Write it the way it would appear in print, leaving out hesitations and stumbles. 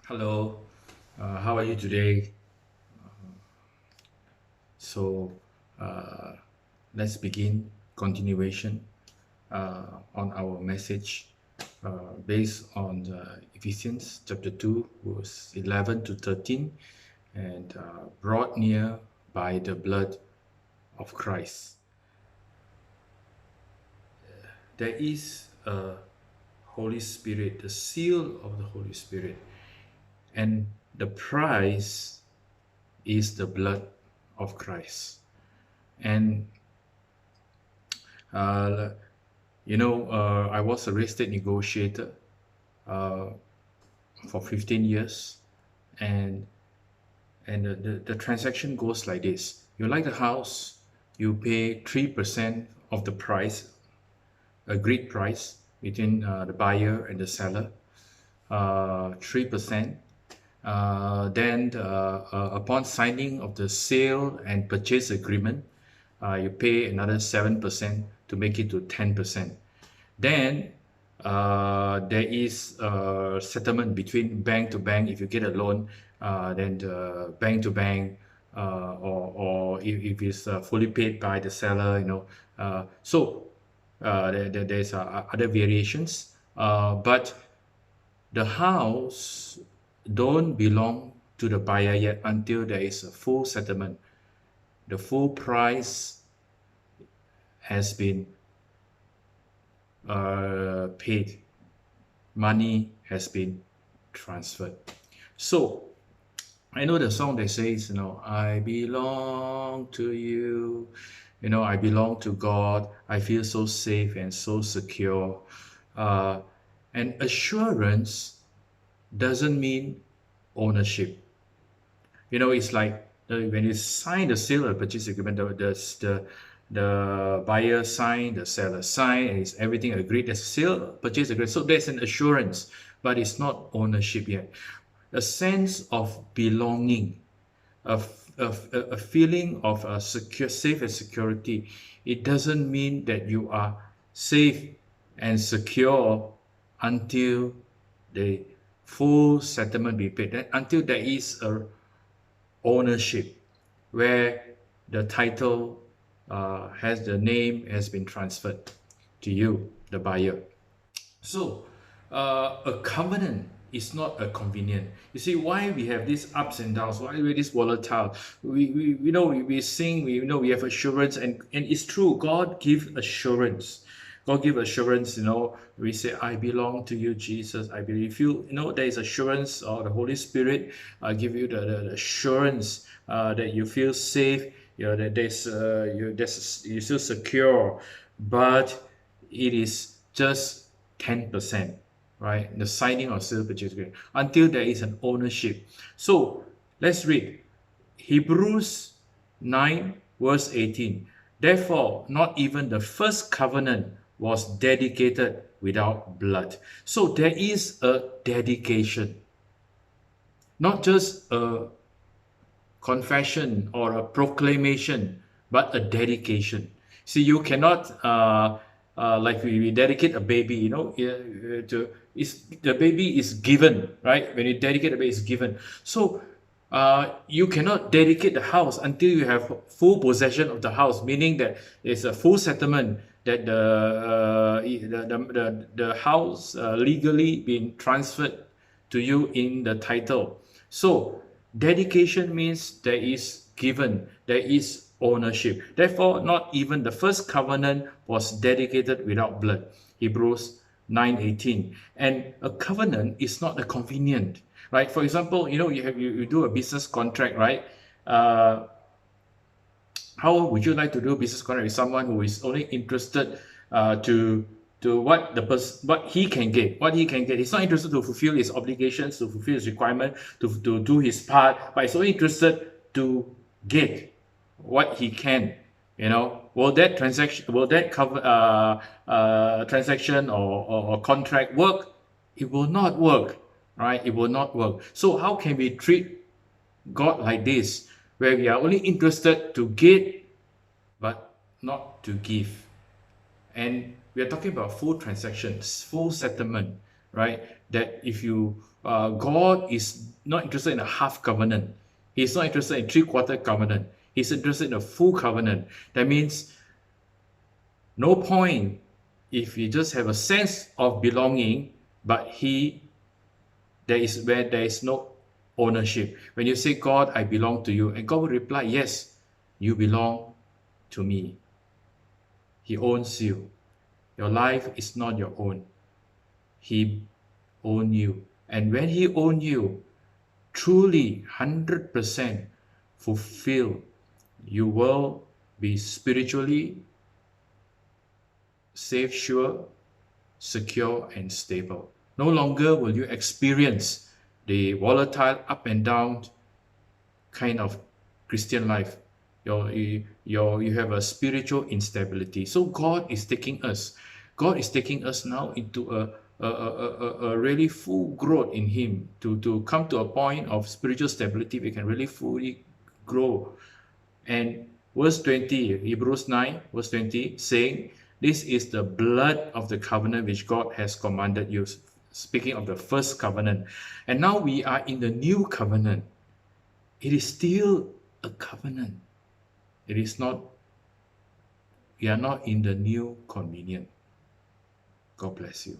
Hello, how are you today? So, uh, let's begin continuation on our message based on Ephesians chapter 2, verse 11 to 13, and brought near by the blood of Christ. There is a Holy Spirit, the seal of the Holy Spirit, and the price is the blood of Christ. And uh, I was a real estate negotiator uh, for 15 years, and the transaction goes like this. You like the house, you pay 3% of the price, agreed price between the buyer and the seller, 3%. Then upon signing of the sale and purchase agreement, you pay another 7% to make it to 10%. Then there is a settlement between bank to bank. If you get a loan, then the bank to bank, or if it's fully paid by the seller, there's other variations. But the house don't belong to the buyer yet until there is a full settlement. The full price has been paid. Money has been transferred. So I know the song that says, I belong to you. I belong to God. I feel so safe and so secure. And assurance doesn't mean ownership. It's like when you sign the sale or purchase agreement, the buyer sign, the seller sign, and it's everything agreed. There's sale purchase agreement. So there's an assurance, but it's not ownership yet. A sense of belonging, a feeling of safe and security. It doesn't mean that you are safe and secure until the full settlement be paid, until there is a ownership where the title has the name has been transferred to you, the buyer. So a covenant is not a convenient. You see why we have these ups and downs, why we're this volatile. We sing, we have assurance, and it's true. God give assurance. God give assurance. We say, I belong to you, Jesus. I believe you. There is assurance, or the Holy Spirit give you the assurance that you feel safe. That you feel secure, but it is just 10%, right? The signing of sale purchase agreement until there is an ownership. So let's read Hebrews 9 verse 18. Therefore, not even the first covenant was dedicated without blood. So there is a dedication, not just a confession or a proclamation, but a dedication. See, you cannot like we dedicate a baby, the baby is given, right? When you dedicate a baby, it's given. So you cannot dedicate the house until you have full possession of the house, meaning that there's a full settlement, that the house legally being transferred to you in the title. So dedication means there is given, there is ownership. Therefore, not even the first covenant was dedicated without blood. Hebrews 9:18. And a covenant is not a convenient, right? For example, you do a business contract, right? How would you like to do business contract with someone who is only interested to what he can get, He's not interested to fulfill his obligations, to fulfill his requirement, to do his part, but he's only interested to get what he can. Will that transaction or contract work? It will not work, right? It will not work. So how can we treat God like this, where we are only interested to get but not to give? And we are talking about full transactions, full settlement, right? That if you, God is not interested in a half covenant. He's not interested in three-quarter covenant. He's interested in a full covenant. That means no point if you just have a sense of belonging, but there is no ownership. When you say, God, I belong to you, and God will reply, yes, you belong to me. He owns you. Your life is not your own. He owns you. And when He owns you, truly 100% fulfilled, you will be spiritually safe, sure, secure, and stable. No longer will you experience the volatile up and down kind of Christian life. You have a spiritual instability. So God is taking us now into a really full growth in Him, to come to a point of spiritual stability. We can really fully grow. And verse 20, Hebrews 9, verse 20, saying, this is the blood of the covenant which God has commanded you. Speaking of the first covenant. And now we are in the new covenant. It is still a covenant. We are not in the new convenient. God bless you.